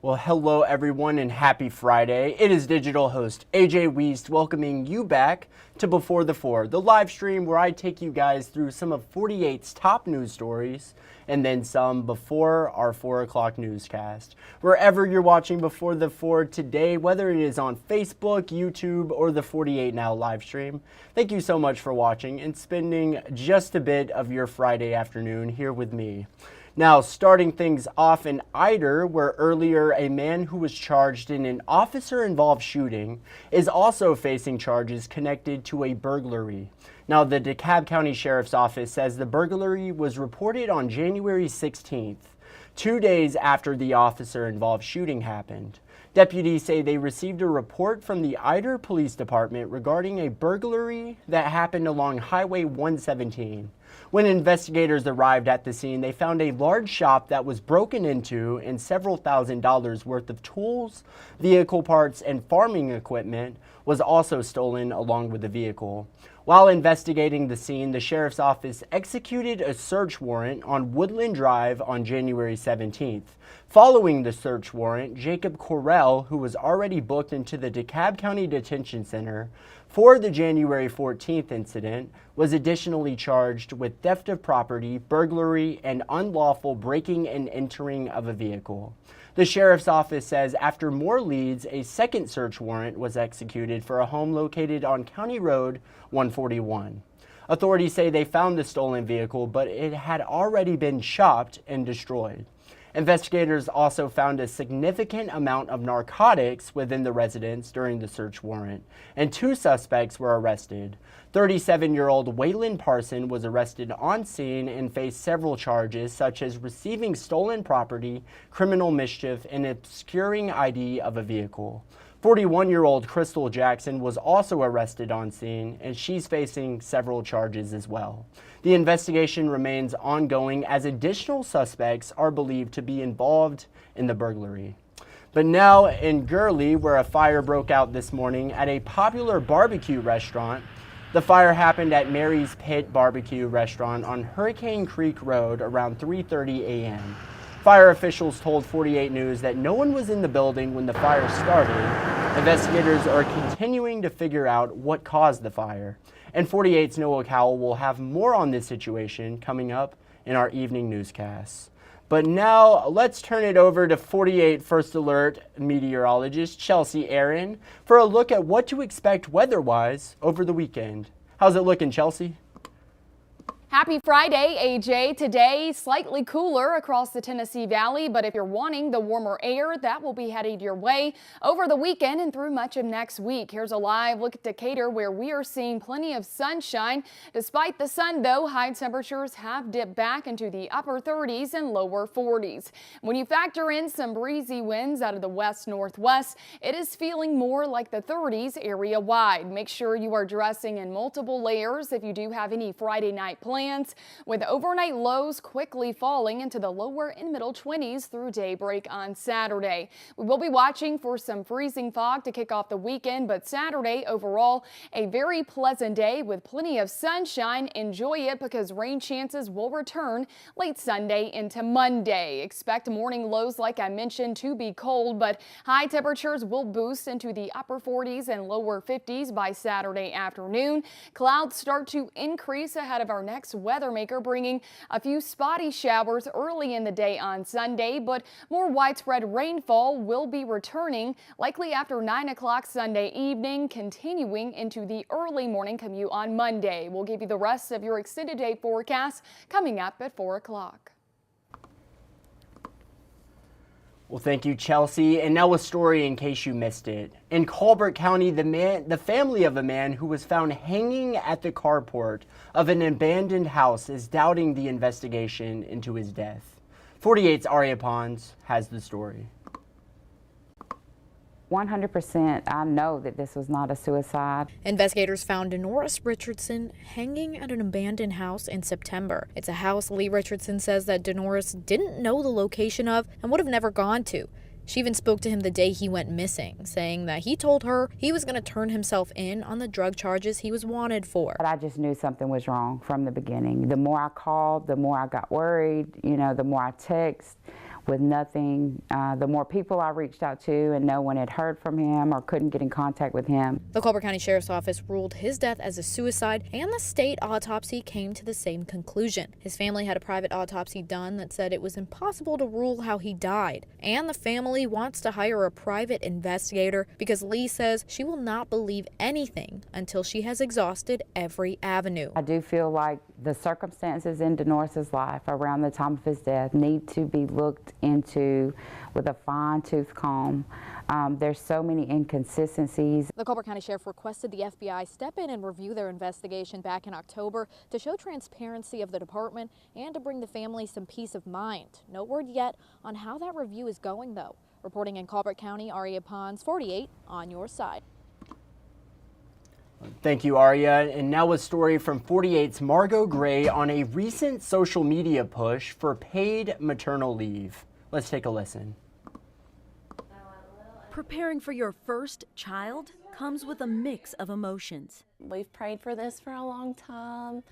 Well, hello everyone and happy Friday. It is digital host AJ Wuest welcoming you back to Before the Four, the live stream where I take you guys through some of 48's top news stories and then some before our 4 o'clock newscast. Wherever you're watching Before the Four today, whether it is on Facebook, YouTube, or the 48 Now live stream, thank you so much for watching and spending just a bit of your Friday afternoon here with me. Now, starting things off in Ider, where earlier a man who was charged in an officer-involved shooting is also facing charges connected to a burglary. Now, the DeKalb County Sheriff's Office says the burglary was reported on January 16th, 2 days after the officer-involved shooting happened. Deputies say they received a report from the Ider Police Department regarding a burglary that happened along Highway 117. When investigators arrived at the scene, they found a large shop that was broken into and several $1,000s worth of tools, vehicle parts, and farming equipment was also stolen along with the vehicle. While investigating the scene, the sheriff's office executed a search warrant on Woodland Drive on January 17th. Following the search warrant, Jacob Correll, who was already booked into the DeKalb County Detention Center for the January 14th incident, was additionally charged with theft of property, burglary, and unlawful breaking and entering of a vehicle. The sheriff's office says after more leads, a second search warrant was executed for a home located on County Road 141. Authorities say they found the stolen vehicle, but it had already been shopped and destroyed. Investigators also found a significant amount of narcotics within the residence during the search warrant, and 2 suspects were arrested. 37-year-old Waylon Parson was arrested on scene and faced several charges such as receiving stolen property, criminal mischief, and obscuring ID of a vehicle. 41-year-old Crystal Jackson was also arrested on scene, and she's facing several charges as well. The investigation remains ongoing as additional suspects are believed to be involved in the burglary. But now in Gurley, where a fire broke out this morning at a popular barbecue restaurant. The fire happened at Mary's Pit Barbecue Restaurant on Hurricane Creek Road around 3:30 a.m. Fire officials told 48 News that no one was in the building when the fire started. Investigators are continuing to figure out what caused the fire. And 48's Noah Cowell will have more on this situation coming up in our evening newscasts. But now let's turn it over to 48 First Alert meteorologist Chelsea Aaron for a look at what to expect weather-wise over the weekend. How's it looking, Chelsea? Happy Friday, AJ. Today, slightly cooler across the Tennessee Valley, but if you're wanting the warmer air, that will be headed your way over the weekend and through much of next week. Here's a live look at Decatur, where we are seeing plenty of sunshine. Despite the sun, though, high temperatures have dipped back into the upper 30s and lower 40s. When you factor in some breezy winds out of the west-northwest, it is feeling more like the 30s area-wide. Make sure you are dressing in multiple layers if you do have any Friday night plans, with overnight lows quickly falling into the lower and middle 20s through daybreak on Saturday. We will be watching for some freezing fog to kick off the weekend, but Saturday overall a very pleasant day with plenty of sunshine. Enjoy it because rain chances will return late Sunday into Monday. Expect morning lows, like I mentioned, to be cold, but high temperatures will boost into the upper 40s and lower 50s by Saturday afternoon. Clouds start to increase ahead of our next weather maker, bringing a few spotty showers early in the day on Sunday, but more widespread rainfall will be returning likely after 9 o'clock Sunday evening, continuing into the early morning commute on Monday. We'll give you the rest of your extended day forecast coming up at 4 o'clock. Well, thank you, Chelsea. And now a story in case you missed it. In Colbert County, the family of a man who was found hanging at the carport of an abandoned house is doubting the investigation into his death. 48's Aria Pons has the story. 100% I know that this was not a suicide. Investigators found Denoris Richardson hanging at an abandoned house in September. It's a house Lee Richardson says that Denoris didn't know the location of and would have never gone to. She even spoke to him the day he went missing, saying that he told her he was going to turn himself in on the drug charges he was wanted for. But I just knew something was wrong from the beginning. The more I called, the more I got worried, the more I text. with nothing. The more people I reached out to and no one had heard from him or couldn't get in contact with him. The Colbert County Sheriff's Office ruled his death as a suicide, and the state autopsy came to the same conclusion. His family had a private autopsy done that said it was impossible to rule how he died, and the family wants to hire a private investigator because Lee says she will not believe anything until she has exhausted every avenue. I do feel like the circumstances in Denoris's life around the time of his death need to be looked into with a fine-tooth comb. There's so many inconsistencies. The Colbert County Sheriff requested the FBI step in and review their investigation back in October to show transparency of the department and to bring the family some peace of mind. No word yet on how that review is going, though. Reporting in Colbert County, Aria Pons, 48 on your side. Thank you, Aria. And now a story from 48's Margot Gray on a recent social media push for paid maternal leave. Let's take a listen. Preparing for your first child comes with a mix of emotions. We've prayed for this for a long time.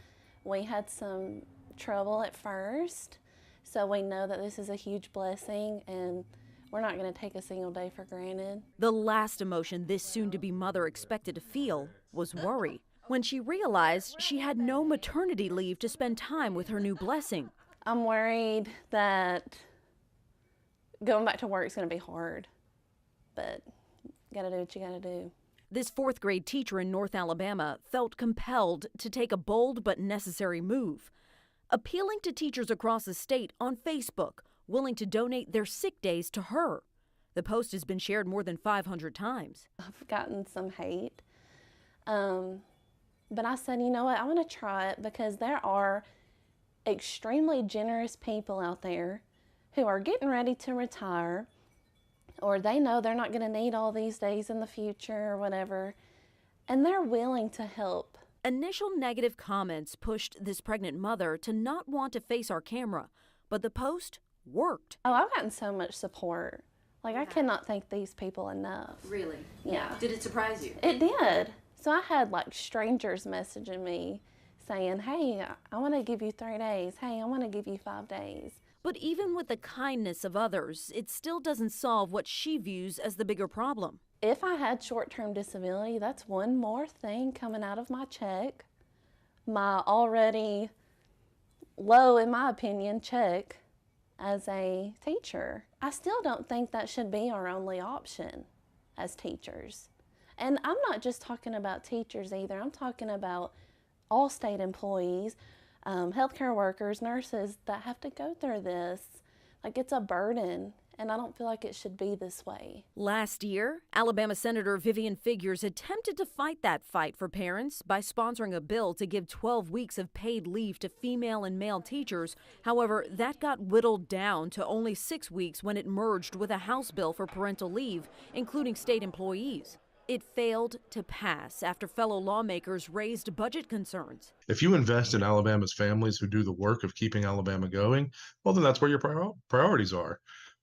We had some trouble at first, so we know that this is a huge blessing, and we're not going to take a single day for granted. The last emotion this soon-to-be mother expected to feel was worry when she realized she had no maternity leave to spend time with her new blessing. I'm worried that going back to work is going to be hard, but you got to do what you got to do. This fourth grade teacher in North Alabama felt compelled to take a bold but necessary move, appealing to teachers across the state on Facebook, willing to donate their sick days to her. The post has been shared more than 500 times. I've gotten some hate, but I said, you know what, I want to try it because there are extremely generous people out there who are getting ready to retire, or they know they're not going to need all these days in the future or whatever, and they're willing to help. Initial negative comments pushed this pregnant mother to not want to face our camera, but the post worked. Oh, I've gotten so much support. Like, I cannot thank these people enough. Really? Yeah. Did it surprise you? It did. So I had like strangers messaging me saying, hey, I want to give you 3 days. Hey, I want to give you 5 days. But even with the kindness of others, it still doesn't solve what she views as the bigger problem. If I had short-term disability, that's one more thing coming out of my check. My already low, in my opinion, check as a teacher. I still don't think that should be our only option as teachers. And I'm not just talking about teachers either. I'm talking about all state employees, healthcare workers, nurses that have to go through this. Like, it's a burden, and I don't feel like it should be this way. Last year, Alabama Senator Vivian Figures attempted to fight that fight for parents by sponsoring a bill to give 12 weeks of paid leave to female and male teachers. However, that got whittled down to only 6 weeks when it merged with a House bill for parental leave, including state employees. It failed to pass after fellow lawmakers raised budget concerns. If you invest in Alabama's families who do the work of keeping Alabama going, well, then that's where your priorities are.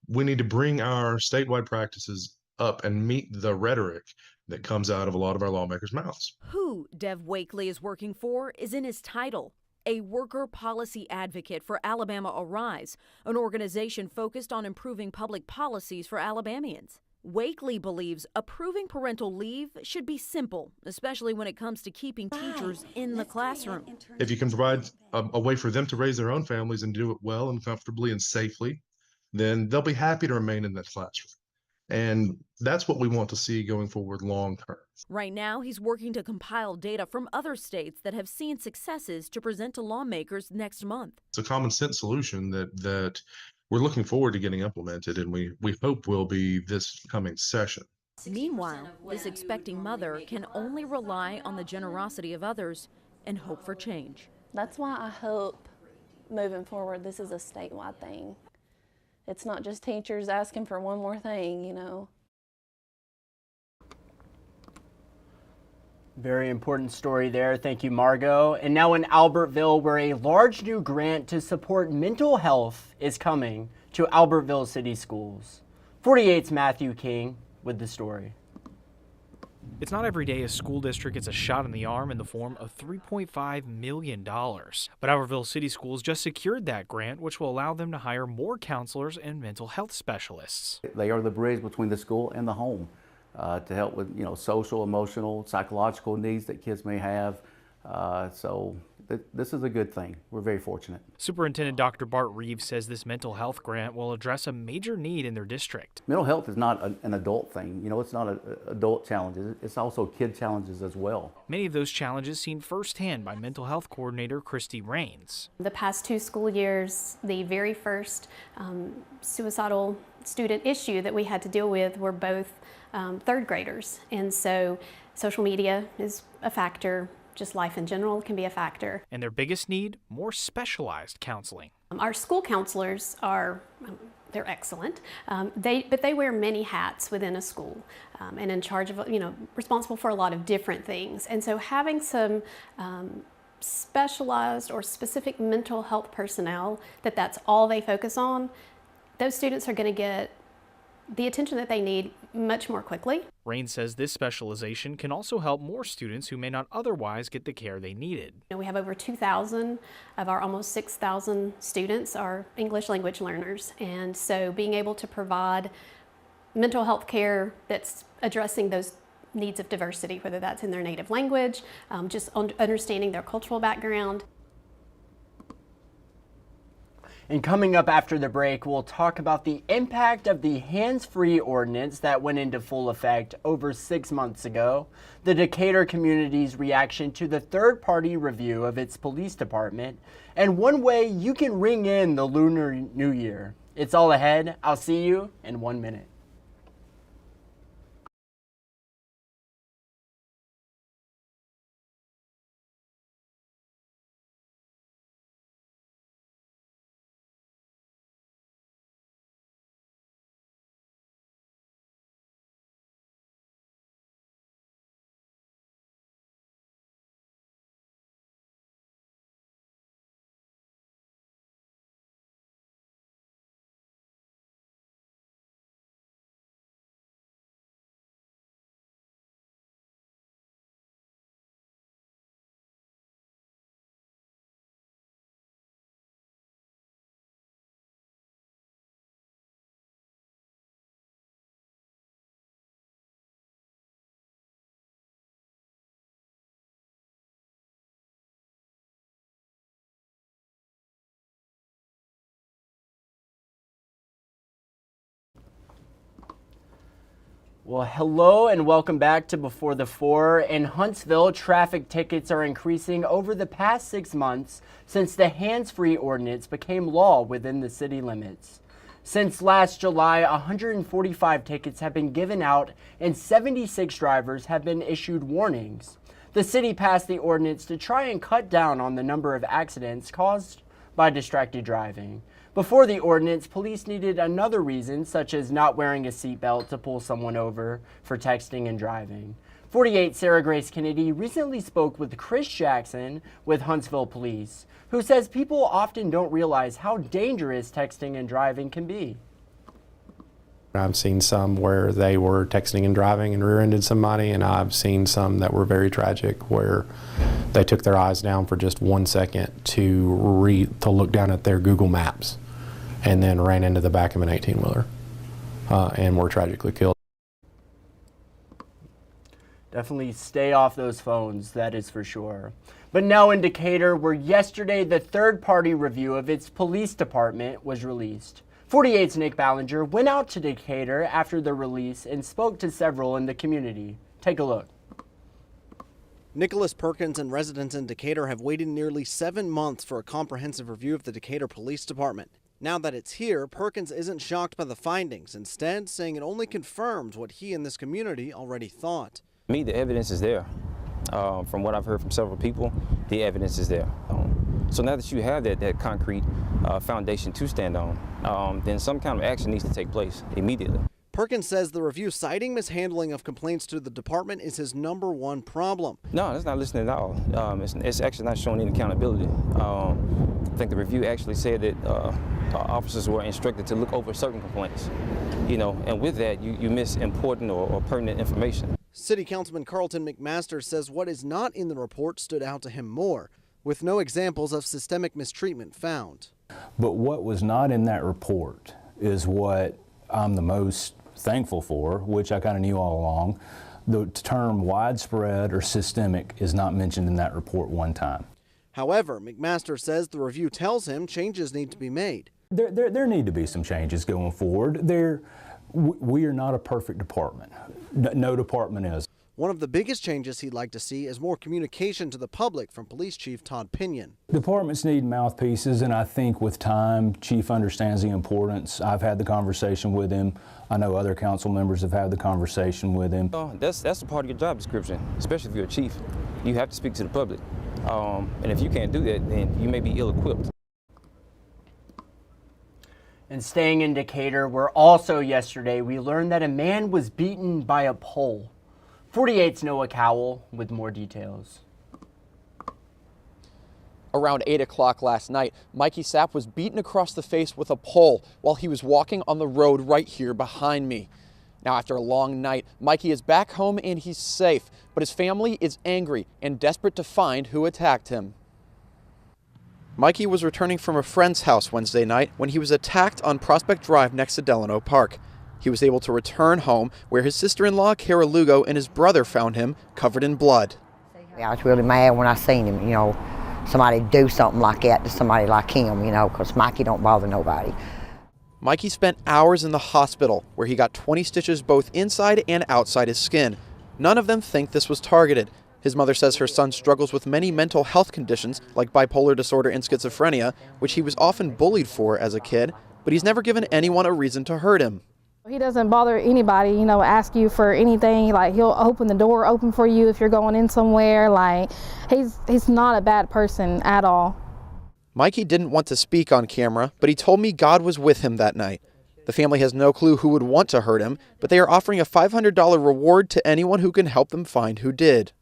We need to bring our statewide practices up and meet the rhetoric that comes out of a lot of our lawmakers' mouths. Who Dev Wakely is working for is in his title. A worker policy advocate for Alabama Arise, an organization focused on improving public policies for Alabamians. Wakely believes approving parental leave should be simple, especially when it comes to keeping teachers in the classroom. If you can provide a way for them to raise their own families and do it well and comfortably and safely, then they'll be happy to remain in that classroom. And that's what we want to see going forward long term. Right now, he's working to compile data from other states that have seen successes to present to lawmakers next month. It's a common sense solution that we're looking forward to getting implemented, and we hope will be this coming session. Meanwhile, this expecting mother can only rely on the generosity of others and hope for change. That's why I hope moving forward this is a statewide thing. It's not just teachers asking for one more thing, you know. Very important story there. Thank you, Margot. And now in Albertville, where a large new grant to support mental health is coming to Albertville City Schools. 48's Matthew King with the story. It's not every day a school district gets a shot in the arm in the form of $3.5 million. But Albertville City Schools just secured that grant, which will allow them to hire more counselors and mental health specialists. They are the bridge between the school and the home to help with, social, emotional, psychological needs that kids may have. So this is a good thing. We're very fortunate. Superintendent Dr. Bart Reeves says this mental health grant will address a major need in their district. Mental health is not an adult thing. It's not an adult challenges. It's also kid challenges as well. Many of those challenges seen firsthand by mental health coordinator Christy Rains. The past 2 school years, the very first suicidal student issue that we had to deal with were both 3rd graders. And so social media is a factor. Just life in general can be a factor. And their biggest need, more specialized counseling. Our school counselors they're excellent, but they wear many hats within a school and in charge of, responsible for a lot of different things. And so having some specialized or specific mental health personnel that's all they focus on, those students are going to get the attention that they need much more quickly. Rain says this specialization can also help more students who may not otherwise get the care they needed. We have over 2,000 of our almost 6,000 students are English language learners, and so being able to provide mental health care that's addressing those needs of diversity, whether that's in their native language, just understanding their cultural background. And coming up after the break, we'll talk about the impact of the hands-free ordinance that went into full effect over 6 months ago, the Decatur community's reaction to the third-party review of its police department, and one way you can ring in the Lunar New Year. It's all ahead. I'll see you in 1 minute. Well, hello and welcome back to Before the 4. In Huntsville, traffic tickets are increasing over the past 6 months since the hands-free ordinance became law within the city limits. Since last July, 145 tickets have been given out and 76 drivers have been issued warnings. The city passed the ordinance to try and cut down on the number of accidents caused by distracted driving. Before the ordinance, police needed another reason, such as not wearing a seatbelt to pull someone over for texting and driving. 48 Sarah Grace Kennedy recently spoke with Chris Jackson with Huntsville Police, who says people often don't realize how dangerous texting and driving can be. I've seen some where they were texting and driving and rear-ended somebody, and I've seen some that were very tragic where they took their eyes down for just 1 second to look down at their Google Maps and then ran into the back of an 18-wheeler and were tragically killed. Definitely stay off those phones, that is for sure. But now in Decatur, where yesterday the third-party review of its police department was released. 48's Nick Ballinger went out to Decatur after the release and spoke to several in the community. Take a look. Nicholas Perkins and residents in Decatur have waited nearly 7 months for a comprehensive review of the Decatur Police Department. Now that it's here, Perkins isn't shocked by the findings, instead saying it only confirms what he and this community already thought. To me, the evidence is there. From what I've heard from several people, the evidence is there. So now that you have that concrete foundation to stand on, then some kind of action needs to take place immediately. Perkins says the review citing mishandling of complaints to the department is his #1 problem. No, that's not listening at all. It's actually not showing any accountability. I think the review actually said that officers were instructed to look over certain complaints, and with that, you miss important or pertinent information. City Councilman Carlton McMaster says what is not in the report stood out to him more, with no examples of systemic mistreatment found. But what was not in that report is what I'm the most thankful for, which I kind of knew all along. The term widespread or systemic is not mentioned in that report one time. However, McMaster says the review tells him changes need to be made. There need to be some changes going forward. We are not a perfect department. No department is. One of the biggest changes he'd like to see is more communication to the public from Police Chief Todd Pinion. Departments need mouthpieces, and I think with time, Chief understands the importance. I've had the conversation with him. I know other council members have had the conversation with him. That's a part of your job description, especially if you're a chief. You have to speak to the public. And if you can't do that, then you may be ill-equipped. And staying in Decatur, where also yesterday we learned that a man was beaten by a pole. 48's Noah Cowell with more details. Around 8 o'clock last night, Mikey Sapp was beaten across the face with a pole while he was walking on the road right here behind me. Now, after a long night, Mikey is back home and he's safe, but his family is angry and desperate to find who attacked him. Mikey was returning from a friend's house Wednesday night when he was attacked on Prospect Drive next to Delano Park. He was able to return home where his sister-in-law, Kara Lugo, and his brother found him covered in blood. I was really mad when I seen him, somebody do something like that to somebody like him, because Mikey don't bother nobody. Mikey spent hours in the hospital where he got 20 stitches both inside and outside his skin. None of them think this was targeted. His mother says her son struggles with many mental health conditions like bipolar disorder and schizophrenia, which he was often bullied for as a kid, but he's never given anyone a reason to hurt him. He doesn't bother anybody, ask you for anything. Like, he'll open the door open for you if you're going in somewhere. Like, he's not a bad person at all. Mikey didn't want to speak on camera, but he told me God was with him that night. The family has no clue who would want to hurt him, but they are offering a $500 reward to anyone who can help them find who did.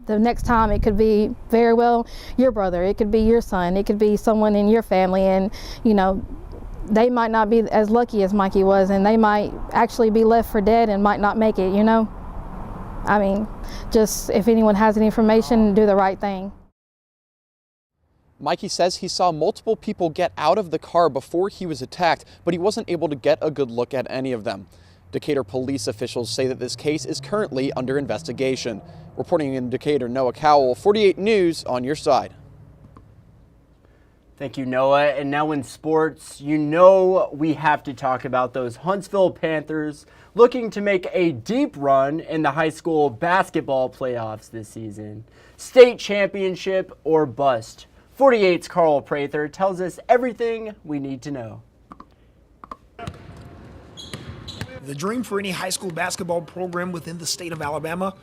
The next time it could be very well your brother, it could be your son, it could be someone in your family, and they might not be as lucky as Mikey was, and they might actually be left for dead and might not make it, I mean, just if anyone has any information, do the right thing. Mikey says he saw multiple people get out of the car before he was attacked, but he wasn't able to get a good look at any of them. Decatur police officials say that this case is currently under investigation. Reporting in Decatur, Noah Cowell, 48 News, on your side. Thank you, Noah. And now in sports, we have to talk about those Huntsville Panthers looking to make a deep run in the high school basketball playoffs this season. State championship or bust. 48's Carl Prather tells us everything we need to know. The dream for any high school basketball program within the state of Alabama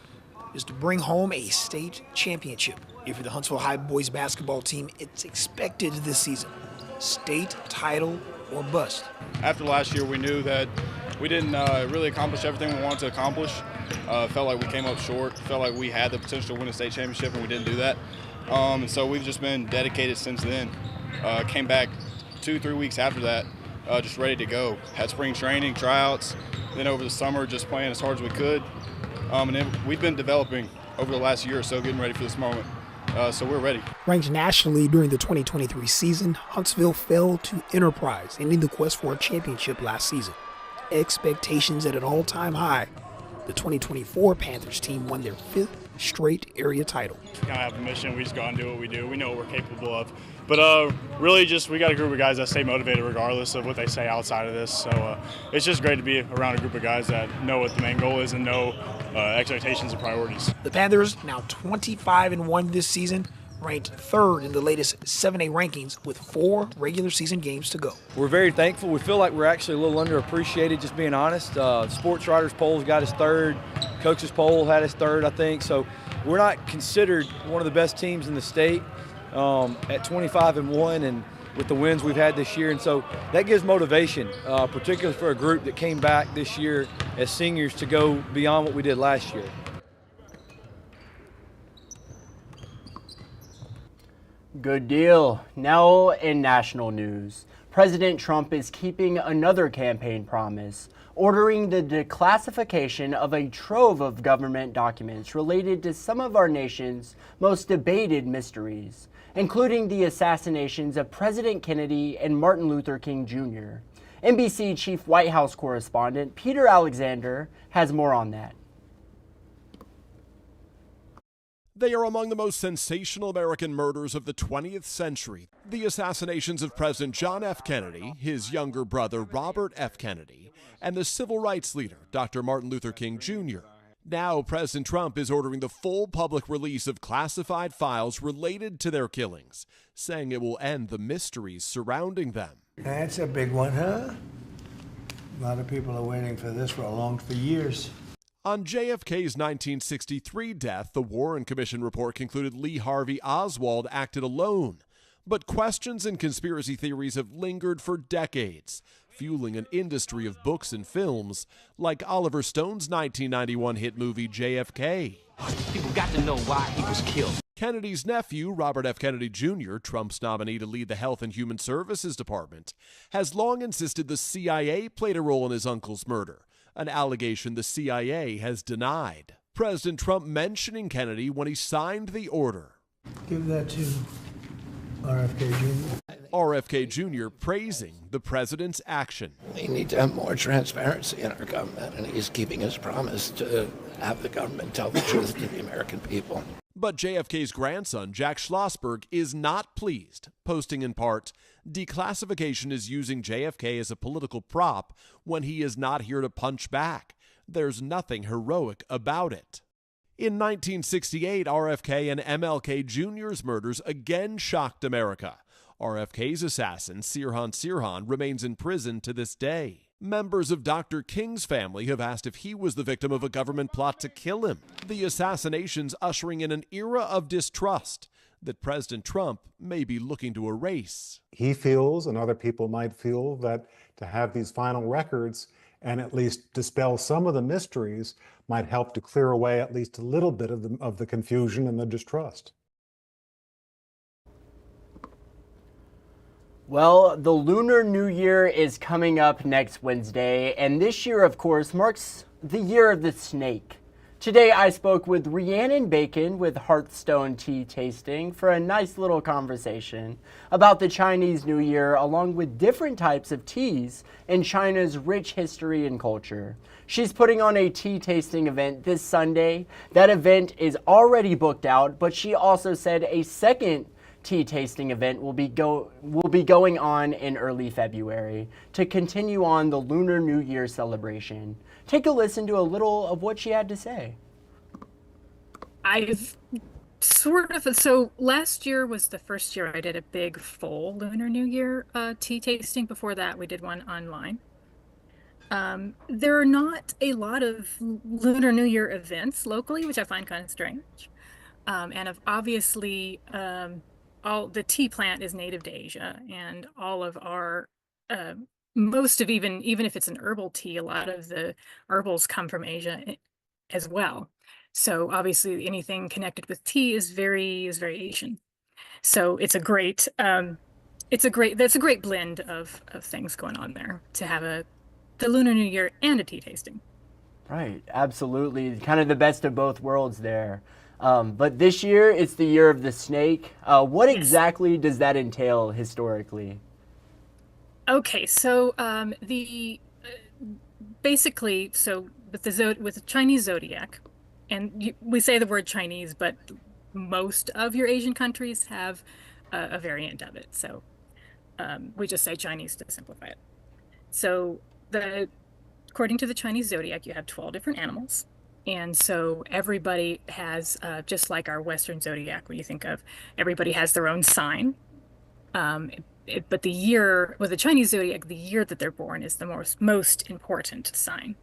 is to bring home a state championship. If you're the Huntsville High boys basketball team, it's expected this season. State title or bust. After last year, we knew that we didn't really accomplish everything we wanted to accomplish. Felt like we came up short. Felt like we had the potential to win a state championship, and we didn't do that. And so we've just been dedicated since then. Came back 2-3 weeks after that, just ready to go. Had spring training, tryouts, then over the summer just playing as hard as we could. And then we've been developing over the last year or so, getting ready for this moment. So we're ready. Ranked nationally during the 2023 season, Huntsville fell to Enterprise, ending the quest for a championship last season. Expectations at an all-time high. The 2024 Panthers team won their 5th straight area title. We kind of have a mission. We just go out and do what we do. We know what we're capable of. But really just we got a group of guys that stay motivated regardless of what they say outside of this. So it's just great to be around a group of guys that know what the main goal is and know expectations and priorities. The Panthers, now 25-1 this season, ranked 3rd in the latest 7A rankings with 4 regular season games to go. We're very thankful. We feel like we're actually a little underappreciated, just being honest. Sports Writers polls got us 3rd. Coaches poll had us 3rd, I think. So we're not considered one of the best teams in the state at 25-1 and with the wins we've had this year. And so that gives motivation, particularly for a group that came back this year as seniors to go beyond what we did last year. Good deal. Now in national news, President Trump is keeping another campaign promise, ordering the declassification of a trove of government documents related to some of our nation's most debated mysteries, including the assassinations of President Kennedy and Martin Luther King Jr. NBC Chief White House correspondent Peter Alexander has more on that. They are among the most sensational American murders of the 20th century. The assassinations of President John F. Kennedy, his younger brother Robert F. Kennedy, and the civil rights leader Dr. Martin Luther King Jr. Now, President Trump is ordering the full public release of classified files related to their killings, saying it will end the mysteries surrounding them. That's a big one, huh? A lot of people are waiting for this for years. On JFK's 1963 death, the Warren Commission report concluded Lee Harvey Oswald acted alone. But questions and conspiracy theories have lingered for decades, fueling an industry of books and films like Oliver Stone's 1991 hit movie JFK. People got to know why he was killed. Kennedy's nephew, Robert F. Kennedy Jr., Trump's nominee to lead the Health and Human Services Department, has long insisted the CIA played a role in his uncle's murder, an allegation the CIA has denied. President Trump mentioning Kennedy when he signed the order. Give that to RFK Jr. RFK Jr. praising the president's action. We need to have more transparency in our government, and he's keeping his promise to have the government tell the truth to the American people. But JFK's grandson, Jack Schlossberg, is not pleased, posting in part, "Declassification is using JFK as a political prop when he is not here to punch back. There's nothing heroic about it." In 1968, RFK and MLK Jr.'s murders again shocked America. RFK's assassin, Sirhan Sirhan, remains in prison to this day. Members of Dr. King's family have asked if he was the victim of a government plot to kill him. The assassinations ushering in an era of distrust that President Trump may be looking to erase. He feels, and other people might feel, that to have these final records and at least dispel some of the mysteries might help to clear away at least a little bit of the confusion and the distrust. Well, the Lunar New Year is coming up next Wednesday, and this year, of course, marks the year of the snake. Today, I spoke with Rhiannon Bacon with Hearthstone Tea Tasting for a nice little conversation about the Chinese New Year, along with different types of teas and China's rich history and culture. She's putting on a tea tasting event this Sunday. That event is already booked out, but she also said a second tea tasting event will be going on in early February to continue on the Lunar New Year celebration. Take a listen to a little of what she had to say. I've so last year was the first year I did a big full Lunar New Year tea tasting. Before that, we did one online. There are not a lot of Lunar New Year events locally, which I find kind of strange. And obviously, all the tea plant is native to Asia, and all of our most of even if it's an herbal tea, a lot of the herbals come from Asia as well. So obviously, anything connected with tea is very Asian. So it's a great blend of things going on there to have the Lunar New Year and a tea tasting. Right, absolutely, kind of the best of both worlds there. But this year, it's the year of the snake. What exactly does that entail historically? Okay, so basically, with the Chinese zodiac, and we say the word Chinese, but most of your Asian countries have a variant of it. So we just say Chinese to simplify it. So according to the Chinese zodiac, you have 12 different animals. And so everybody has, just like our Western zodiac, when you think of, everybody has their own sign. But the Chinese zodiac, the year that they're born is the most important sign.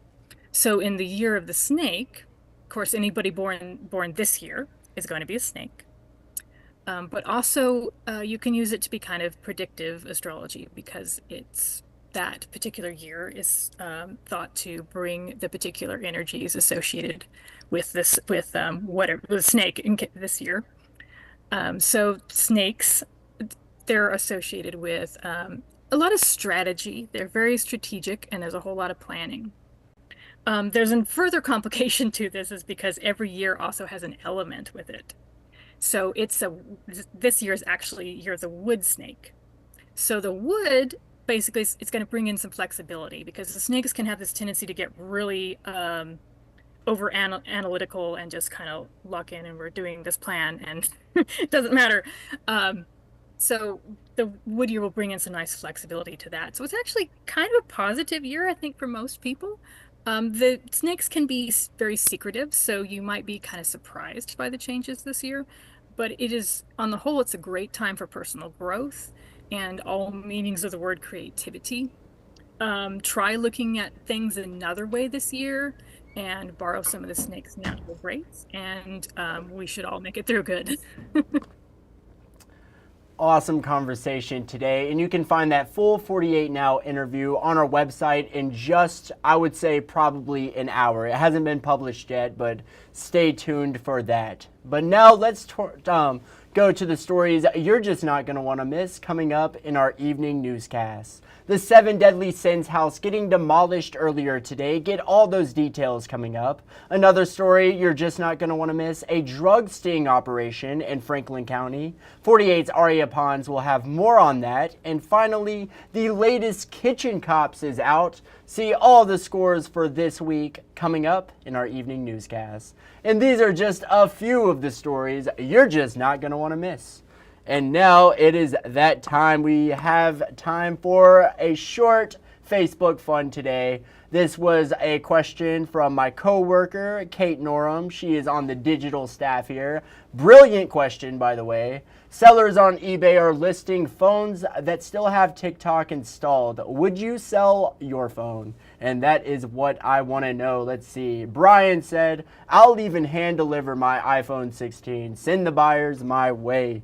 So in the year of the snake, of course, anybody born this year is going to be a snake. But also, you can use it to be kind of predictive astrology, because that particular year is thought to bring the particular energies associated with the snake this year. So snakes, they're associated with a lot of strategy. They're very strategic, and there's a whole lot of planning. There's a further complication to this is because every year also has an element with it. So this year is actually year of the wood snake. So the wood, basically, it's going to bring in some flexibility because the snakes can have this tendency to get really over analytical and just kind of lock in and we're doing this plan and it doesn't matter. So the wood year will bring in some nice flexibility to that. So it's actually kind of a positive year, I think, for most people. The snakes can be very secretive, so you might be kind of surprised by the changes this year. But it is, on the whole, it's a great time for personal growth and all meanings of the word creativity. Try looking at things another way this year and borrow some of the snake's natural traits, and we should all make it through good. Awesome conversation today, and you can find that full 48 Now interview on our website in just, I would say, probably an hour. It hasn't been published yet, but stay tuned for that. But now let's go to the stories you're just not going to want to miss coming up in our evening newscast. The 7 Deadly Sins house getting demolished earlier today. Get all those details coming up. Another story you're just not going to want to miss, a drug sting operation in Franklin County. 48's Aria Pons will have more on that. And finally, the latest Kitchen Cops is out. See all the scores for this week coming up in our evening newscast. And these are just a few of the stories you're just not going to want to miss. And now it is that time. We have time for a short Facebook fun today. This was a question from my coworker, Kate Norum. She is on the digital staff here. Brilliant question, by the way. Sellers on eBay are listing phones that still have TikTok installed. Would you sell your phone? And that is what I want to know. Let's see. Brian said, I'll even hand deliver my iPhone 16. Send the buyers my way.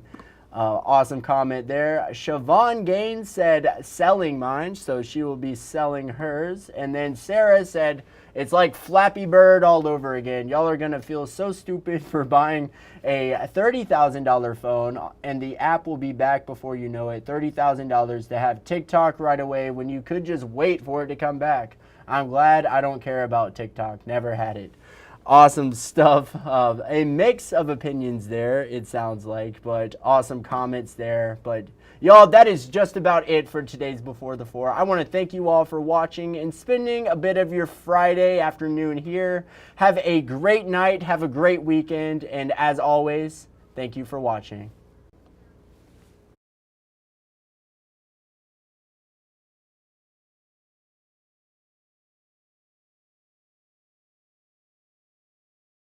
Awesome comment there. Siobhan Gaines said selling mine, so she will be selling hers. And then Sarah said it's like Flappy Bird all over again. Y'all are going to feel so stupid for buying a $30,000 phone, and the app will be back before you know it. $30,000 to have TikTok right away when you could just wait for it to come back. I'm glad I don't care about TikTok. Never had it. Awesome stuff. A mix of opinions there, it sounds like, but awesome comments there. But y'all, that is just about it for today's Before the Four. I want to thank you all for watching and spending a bit of your Friday afternoon here. Have a great night. Have a great weekend. And as always, thank you for watching.